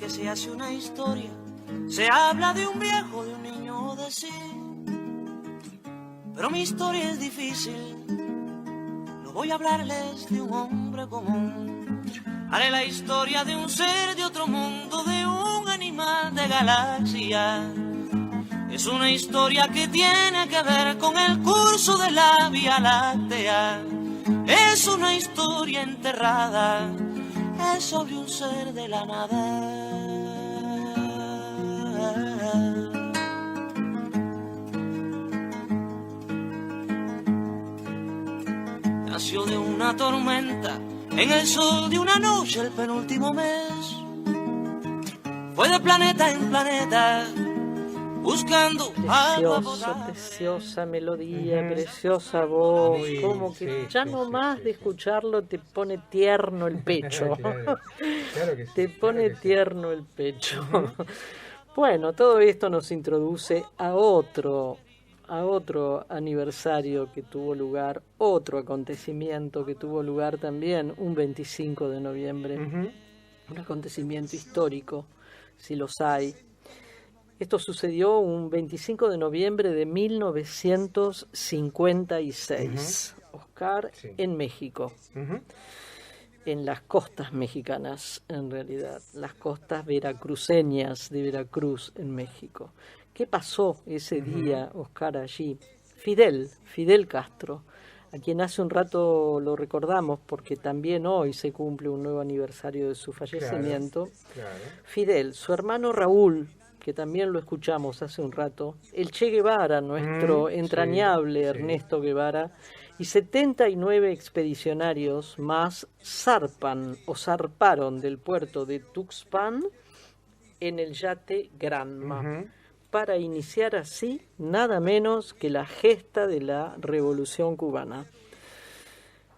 que se hace una historia, se habla de un viejo, de un niño o de sí. Pero mi historia es difícil, no voy a hablarles de un hombre común. Haré la historia de un ser de otro mundo, de un animal de galaxia. Es una historia que tiene que ver con el curso de la Vía Láctea. Es una historia enterrada, es sobre un ser de la nada. Nació de una tormenta, en el sol de una noche el penúltimo mes. Fue de planeta en planeta, buscando agua potable. Preciosa melodía, preciosa voz, Muy, como que sí, ya sí, no sí, más sí, de sí. escucharlo te pone tierno el pecho. Claro que sí, Te claro pone que sí. tierno el pecho. Bueno, todo esto nos introduce a otro aniversario que tuvo lugar, otro acontecimiento que tuvo lugar también un 25 de noviembre, un acontecimiento histórico, si los hay. Esto sucedió un 25 de noviembre de 1956, Oscar, Sí. en México, en las costas mexicanas, en realidad, las costas veracruceñas de Veracruz, en México. ¿Qué pasó ese día, Oscar, allí? Fidel Castro, a quien hace un rato lo recordamos porque también hoy se cumple un nuevo aniversario de su fallecimiento. Claro. Fidel, su hermano Raúl, que también lo escuchamos hace un rato, el Che Guevara, nuestro entrañable sí. Ernesto Guevara, y 79 expedicionarios más zarparon del puerto de Tuxpan en el yate Granma, para iniciar así nada menos que la gesta de la Revolución Cubana.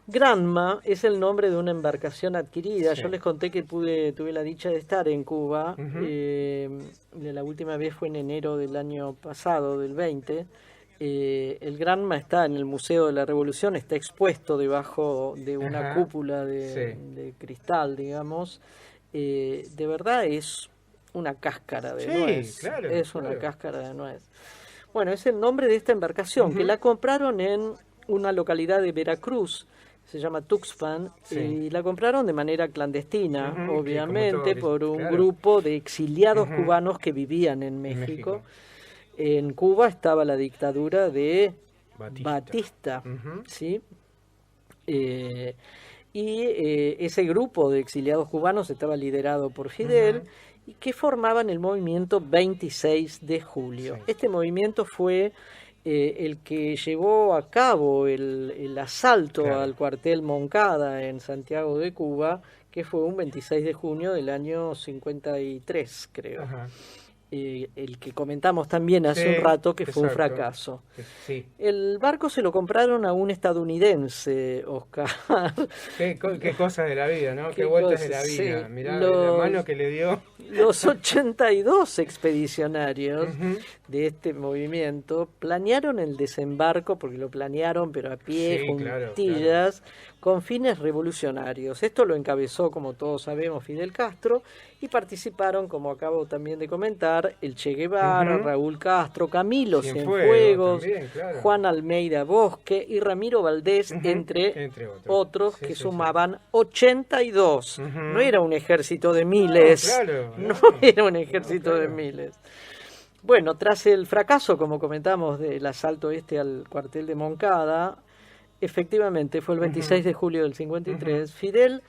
Granma es el nombre de una embarcación adquirida. Sí. Yo les conté que tuve la dicha de estar en Cuba. La última vez fue en enero del año pasado, del 20. El Granma está en el Museo de la Revolución, está expuesto debajo de una cúpula de cristal, digamos. De verdad es una cáscara de nuez. Claro, Es una cáscara de nuez. Bueno, es el nombre de esta embarcación, que la compraron en una localidad de Veracruz, se llama Tuxpan, y la compraron de manera clandestina, obviamente, por un grupo de exiliados cubanos que vivían en México. En Cuba estaba la dictadura de Batista, ¿sí? Ese grupo de exiliados cubanos estaba liderado por Fidel, y que formaban el movimiento 26 de julio. Este movimiento fue el que llevó a cabo el asalto al cuartel Moncada en Santiago de Cuba, que fue un 26 de junio del año 53, creo. El que comentamos también hace un rato, que fue un fracaso. El barco se lo compraron a un estadounidense, Oscar. Qué cosas de la vida, ¿no? Qué vueltas de la vida. Mirá la mano que le dio. Los 82 expedicionarios de este movimiento planearon el desembarco, porque lo planearon, pero a pie, juntillas, con fines revolucionarios. Esto lo encabezó, como todos sabemos, Fidel Castro, y participaron, como acabo también de comentar, el Che Guevara, Raúl Castro, Camilo Cienfuegos, también, Juan Almeida Bosque y Ramiro Valdés, entre otros, que sumaban 82. No era un ejército de miles. No era un ejército de miles. Bueno, tras el fracaso, como comentamos, del asalto al cuartel de Moncada, efectivamente fue el 26 de julio del 53, Fidel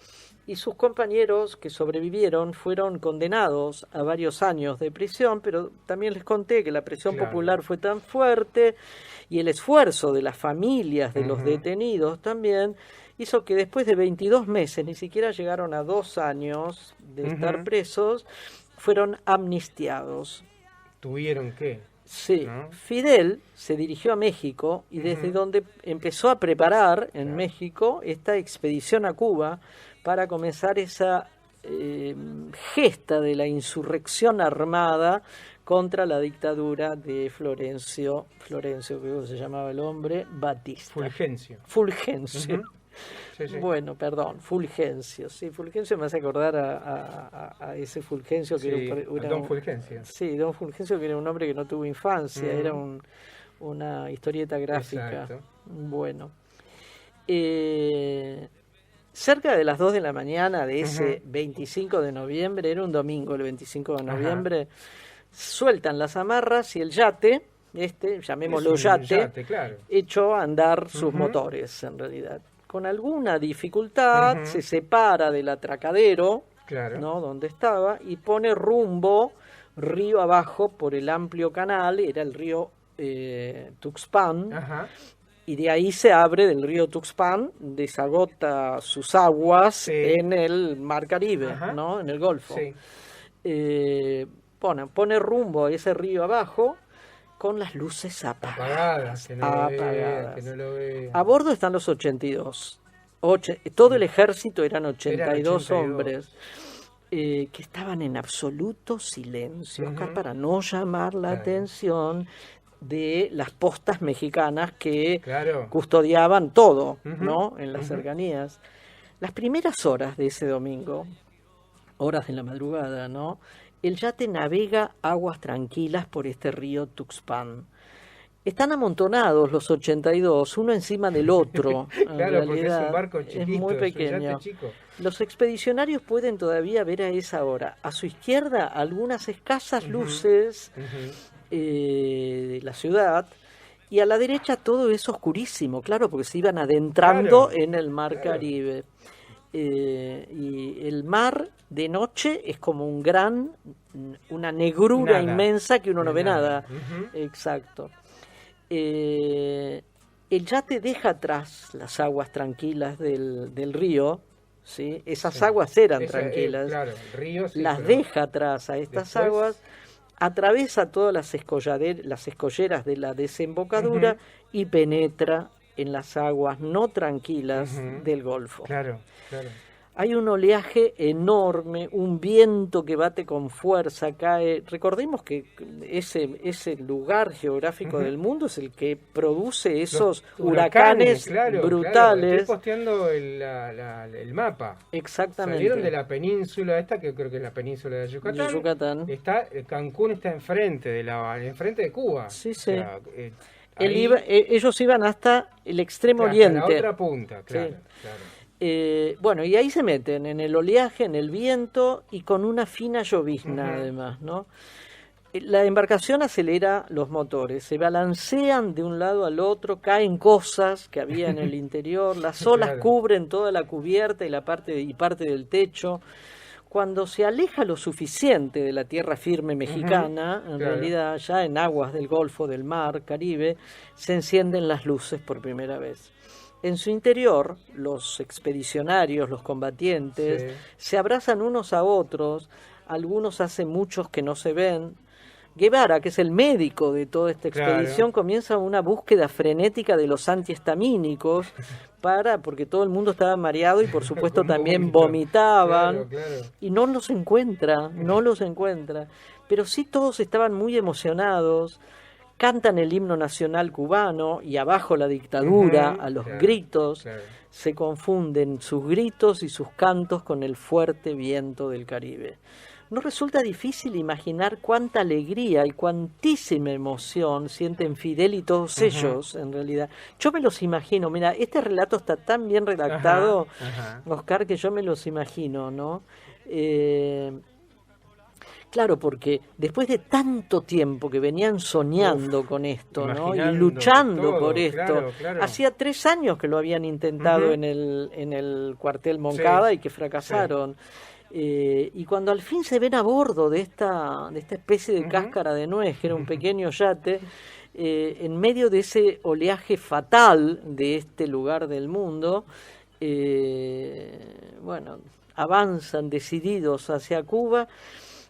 y sus compañeros que sobrevivieron fueron condenados a varios años de prisión, pero también les conté que la presión popular fue tan fuerte y el esfuerzo de las familias de los detenidos también hizo que después de 22 meses, ni siquiera llegaron a 2 años de estar presos, fueron amnistiados. ¿Tuvieron qué? Sí, ¿no? Fidel se dirigió a México y desde donde empezó a preparar en México esta expedición a Cuba para comenzar esa gesta de la insurrección armada contra la dictadura de Florencio, que se llamaba el hombre, Batista. Fulgencio. sí. Bueno, perdón, Fulgencio. Sí, Fulgencio me hace acordar a ese Fulgencio que era Don Fulgencio. Sí, Don Fulgencio, que era un hombre que no tuvo infancia, era una historieta gráfica. Exacto. Bueno. Cerca de las 2 de la mañana de ese 25 de noviembre, era un domingo el 25 de noviembre, sueltan las amarras y el yate, llamémoslo yate, claro, echó a andar sus motores, en realidad. Con alguna dificultad se separa del atracadero, claro, ¿no?, donde estaba, y pone rumbo río abajo por el amplio canal, era el río Tuxpan, y de ahí se abre del río Tuxpan, desagota sus aguas en el Mar Caribe, ¿no?, en el Golfo. Sí. Pone rumbo a ese río abajo con las luces apagadas. Que no lo vea. A bordo están los 82. Todo el ejército eran 82 hombres que estaban en absoluto silencio, Oscar, para no llamar la atención de las postas mexicanas que custodiaban todo, ¿no?, en las cercanías. Las primeras horas de ese domingo, horas de la madrugada, ¿no?, el yate navega aguas tranquilas por este río Tuxpan. Están amontonados los 82, uno encima del otro. Claro, porque es un barco chiquito, es muy pequeño. Es un yate chico. Los expedicionarios pueden todavía ver a esa hora, a su izquierda, algunas escasas luces de la ciudad, y a la derecha todo es oscurísimo, claro, porque se iban adentrando en el Mar Caribe. Y el mar de noche es como una negrura inmensa que uno no ve nada. Exacto. El yate deja atrás las aguas tranquilas del río, ¿sí? Esas aguas eran tranquilas. Claro, el río, las deja atrás a estas aguas, atraviesa todas las escolleras de la desembocadura y penetra en las aguas no tranquilas del Golfo. Claro. Hay un oleaje enorme, un viento que bate con fuerza, cae. Recordemos que ese lugar geográfico del mundo es el que produce esos huracanes brutales. Claro. Estoy posteando el mapa. Exactamente. Salieron de la península esta, que creo que es la península de Yucatán. Cancún está enfrente de Cuba. Sí. O sea, ellos iban hasta el extremo oriente. Hasta la otra punta, claro. Bueno, y ahí se meten en el oleaje, en el viento y con una fina llovizna además, ¿no? La embarcación acelera los motores, se balancean de un lado al otro, caen cosas que había en el interior, las olas cubren toda la cubierta y parte del techo. Cuando se aleja lo suficiente de la tierra firme mexicana, en realidad ya en aguas del Golfo, del Mar Caribe, se encienden las luces por primera vez. En su interior, los expedicionarios, los combatientes, se abrazan unos a otros, algunos hace muchos que no se ven. Guevara, que es el médico de toda esta expedición, comienza una búsqueda frenética de los antihistamínicos porque todo el mundo estaba mareado y por supuesto también vomitaban y no los encuentra, pero sí todos estaban muy emocionados. Cantan el himno nacional cubano y abajo la dictadura, a los gritos, se confunden sus gritos y sus cantos con el fuerte viento del Caribe. No resulta difícil imaginar cuánta alegría y cuantísima emoción sienten Fidel y todos ellos, en realidad. Yo me los imagino, mira, este relato está tan bien redactado, Oscar, que yo me los imagino, ¿no? Claro, porque después de tanto tiempo que venían soñando con esto, ¿no?, y luchando por esto, hacía 3 años que lo habían intentado en el cuartel Moncada y que fracasaron. Y cuando al fin se ven a bordo de esta especie de cáscara de nuez, que era un pequeño yate, en medio de ese oleaje fatal de este lugar del mundo, avanzan decididos hacia Cuba.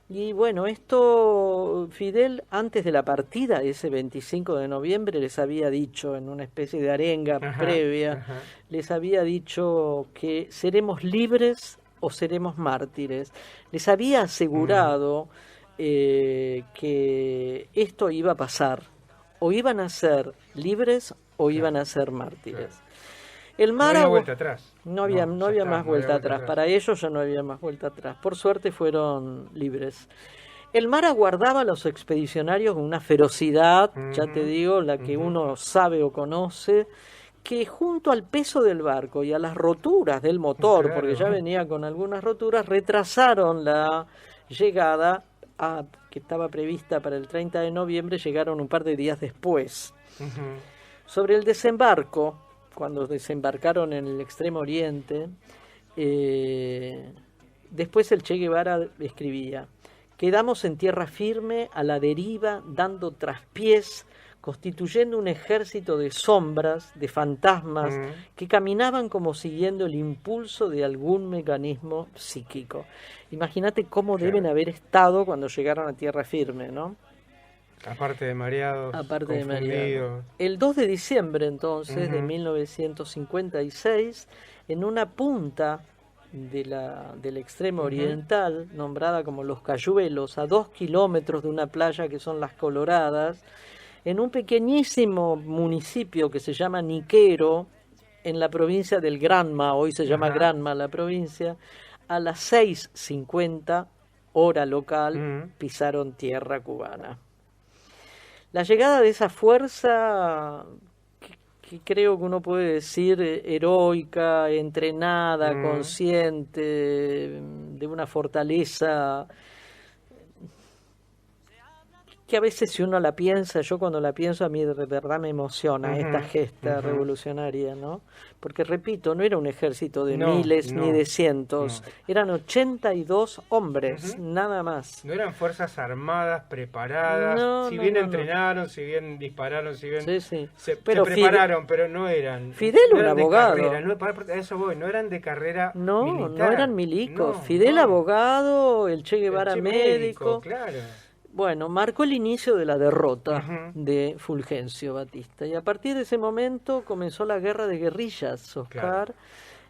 Y bueno, esto Fidel antes de la partida, ese 25 de noviembre, les había dicho en una especie de arenga previa, les había dicho que seremos libres o seremos mártires. Les había asegurado que esto iba a pasar, o iban a ser libres o iban a ser mártires. El mar no había vuelta atrás. No había más vuelta atrás. Para ellos ya no había más vuelta atrás. Por suerte fueron libres. El mar aguardaba a los expedicionarios con una ferocidad, ya te digo, la que uno sabe o conoce, que junto al peso del barco y a las roturas del motor, porque ya venía con algunas roturas, retrasaron la llegada que estaba prevista para el 30 de noviembre, llegaron un par de días después. Sobre el desembarco, cuando desembarcaron en el Extremo Oriente, después el Che Guevara escribía: quedamos en tierra firme, a la deriva, dando traspiés, constituyendo un ejército de sombras, de fantasmas, que caminaban como siguiendo el impulso de algún mecanismo psíquico. Imagínate cómo deben haber estado cuando llegaron a tierra firme, ¿no? Aparte de mareados, confundidos. El 2 de diciembre, entonces, de 1956, en una punta del extremo oriental, nombrada como Los Cayuelos, a 2 kilómetros de una playa que son Las Coloradas, en un pequeñísimo municipio que se llama Niquero, en la provincia del Granma, hoy se llama Granma la provincia, a las 6:50 hora local pisaron tierra cubana. La llegada de esa fuerza, que creo que uno puede decir heroica, entrenada, consciente, de una fortaleza que a veces si uno la piensa, yo cuando la pienso a mí de verdad me emociona esta gesta revolucionaria, ¿no? Porque repito, no era un ejército de miles ni de cientos, eran 82 hombres, nada más. No eran fuerzas armadas preparadas, si bien entrenaron, si bien dispararon, si bien se prepararon, pero no eran. Fidel un abogado. A eso voy, no eran de carrera militar. No eran milicos. Fidel abogado, el Che Guevara médico. Claro. Bueno, marcó el inicio de la derrota de Fulgencio Batista. Y a partir de ese momento comenzó la guerra de guerrillas, Oscar,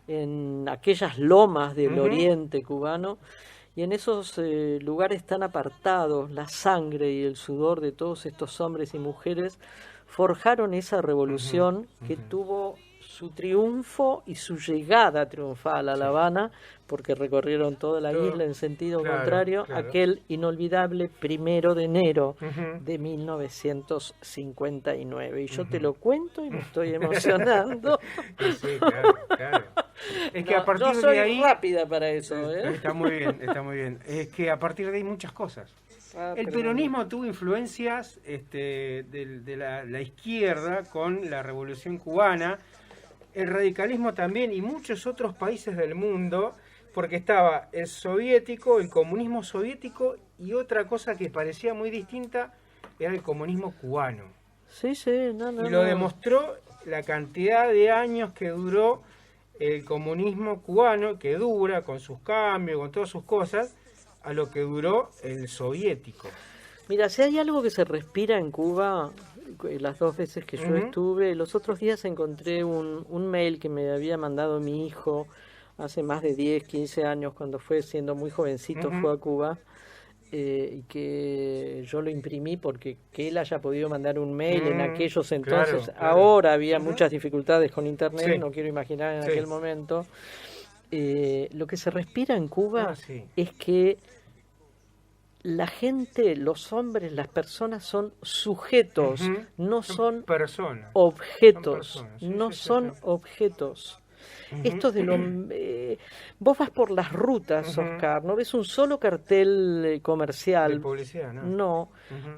en aquellas lomas del oriente cubano. Y en esos lugares tan apartados, la sangre y el sudor de todos estos hombres y mujeres forjaron esa revolución que tuvo su triunfo y su llegada triunfal a La Habana, porque recorrieron toda la isla en sentido contrario, aquel inolvidable 1 de enero de 1959. Y yo te lo cuento y me estoy emocionando. Sí, claro. Es que a partir no soy de ahí, rápida para eso. Está muy bien. Es que a partir de ahí muchas cosas. El peronismo tuvo influencias de la izquierda con la Revolución Cubana, el radicalismo también y muchos otros países del mundo, porque estaba el soviético, el comunismo soviético, y otra cosa que parecía muy distinta era el comunismo cubano. Y lo demostró la cantidad de años que duró el comunismo cubano, que dura con sus cambios, con todas sus cosas, a lo que duró el soviético. Mira, si hay algo que se respira en Cuba, las 2 veces que yo estuve, los otros días encontré un mail que me había mandado mi hijo hace más de 10, 15 años, cuando fue siendo muy jovencito, fue a Cuba, y que yo lo imprimí porque que él haya podido mandar un mail en aquellos entonces, ahora había muchas dificultades con internet, no quiero imaginar en aquel momento. Lo que se respira en Cuba es que la gente, los hombres, las personas son sujetos, no son personas, objetos, son objetos. Esto de lo... vos vas por las rutas, Oscar, no ves un solo cartel comercial. De publicidad, ¿no? No,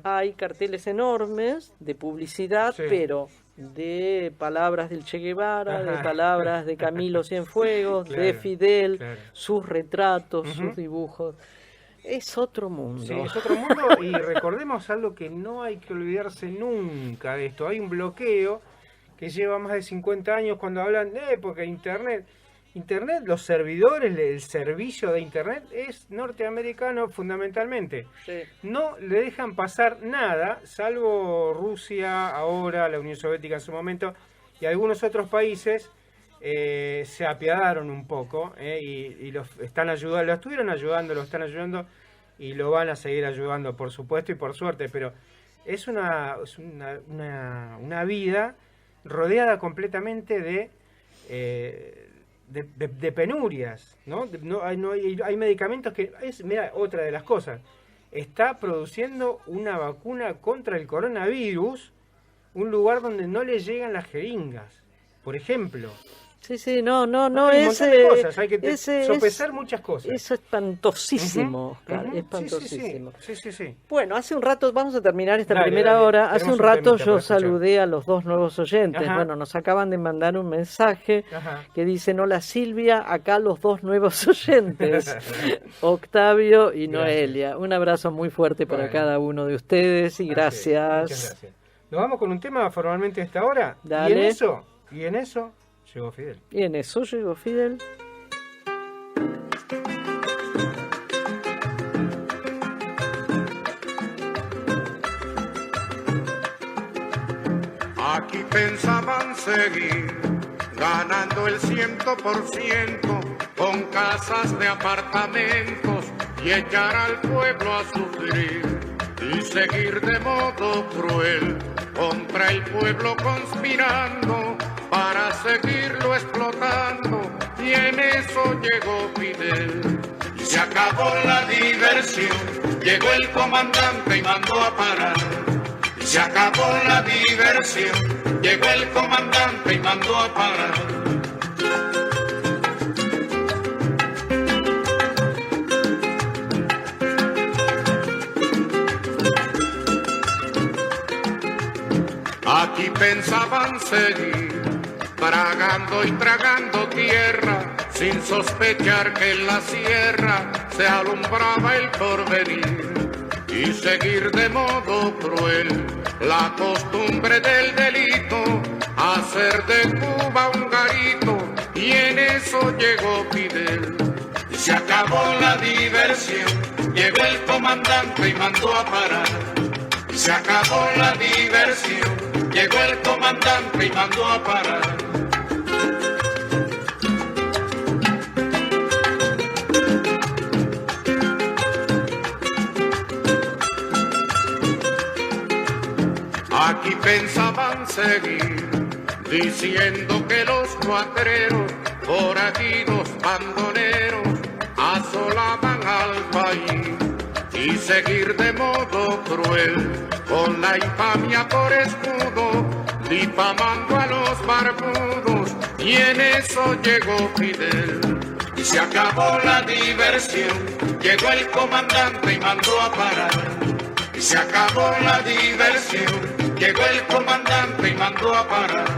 hay carteles enormes de publicidad, pero de palabras del Che Guevara, de palabras de Camilo Cienfuegos, de Fidel, sus retratos, sus dibujos. Es otro mundo. Sí, es otro mundo, y recordemos algo que no hay que olvidarse nunca de esto. Hay un bloqueo que lleva más de 50 años cuando hablan de época de Internet, los servidores, el servicio de Internet es norteamericano fundamentalmente. No le dejan pasar nada, salvo Rusia ahora, la Unión Soviética en su momento, y algunos otros países se apiadaron un poco y los están ayudando, lo estuvieron ayudando, lo están ayudando y lo van a seguir ayudando, por supuesto y por suerte, pero es una vida rodeada completamente de de penurias, ¿no? Hay medicamentos que... Mira, otra de las cosas. Está produciendo una vacuna contra el coronavirus, un lugar donde no le llegan las jeringas, por ejemplo. Sí, no, hay cosas, hay que sopesar muchas cosas. Es espantosísimo, espantosísimo. Sí. Bueno, hace un rato, vamos a terminar esta primera hora, hace un rato yo saludé a los dos nuevos oyentes. Bueno, nos acaban de mandar un mensaje que dicen: hola Silvia, acá los dos nuevos oyentes, Octavio y Noelia. Un abrazo muy fuerte para cada uno de ustedes y gracias. Muchas gracias. Nos vamos con un tema formalmente a esta hora. Dale. Y en eso llegó Fidel. Y en eso llegó Fidel. Aquí pensaban seguir ganando el 100% con casas de apartamentos y echar al pueblo a sufrir y seguir de modo cruel contra el pueblo conspirando para seguirlo explotando, y en eso llegó Fidel. Y se acabó la diversión, llegó el comandante y mandó a parar. Y se acabó la diversión, llegó el comandante y mandó a parar. Aquí pensaban seguir tragando y tragando tierra, sin sospechar que en la sierra se alumbraba el porvenir, y seguir de modo cruel la costumbre del delito, hacer de Cuba un garito, y en eso llegó Fidel. Y se acabó la diversión, llegó el comandante y mandó a parar. Y se acabó la diversión, llegó el comandante y mandó a parar. Aquí pensaban seguir diciendo que los cuatreros, forajidos, bandoneros, asolaban al país, y seguir de modo cruel con la infamia por escudo, difamando a los barbudos, y en eso llegó Fidel. Y se acabó la diversión, llegó el comandante y mandó a parar. Y se acabó la diversión, llegó el comandante y mandó a parar.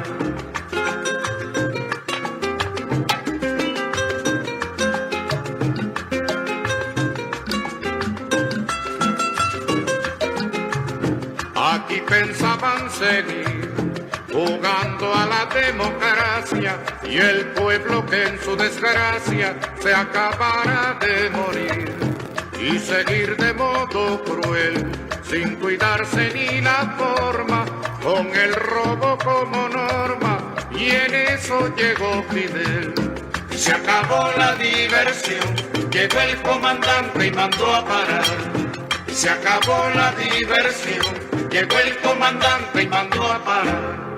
Aquí pensaban seguir jugando a la democracia, y el pueblo que en su desgracia se acabara de morir, y seguir de modo cruel, sin cuidarse ni la forma, con el robo como norma, y en eso llegó Fidel. Y se acabó la diversión, llegó el comandante y mandó a parar. Y se acabó la diversión, llegó el comandante y mandó a parar.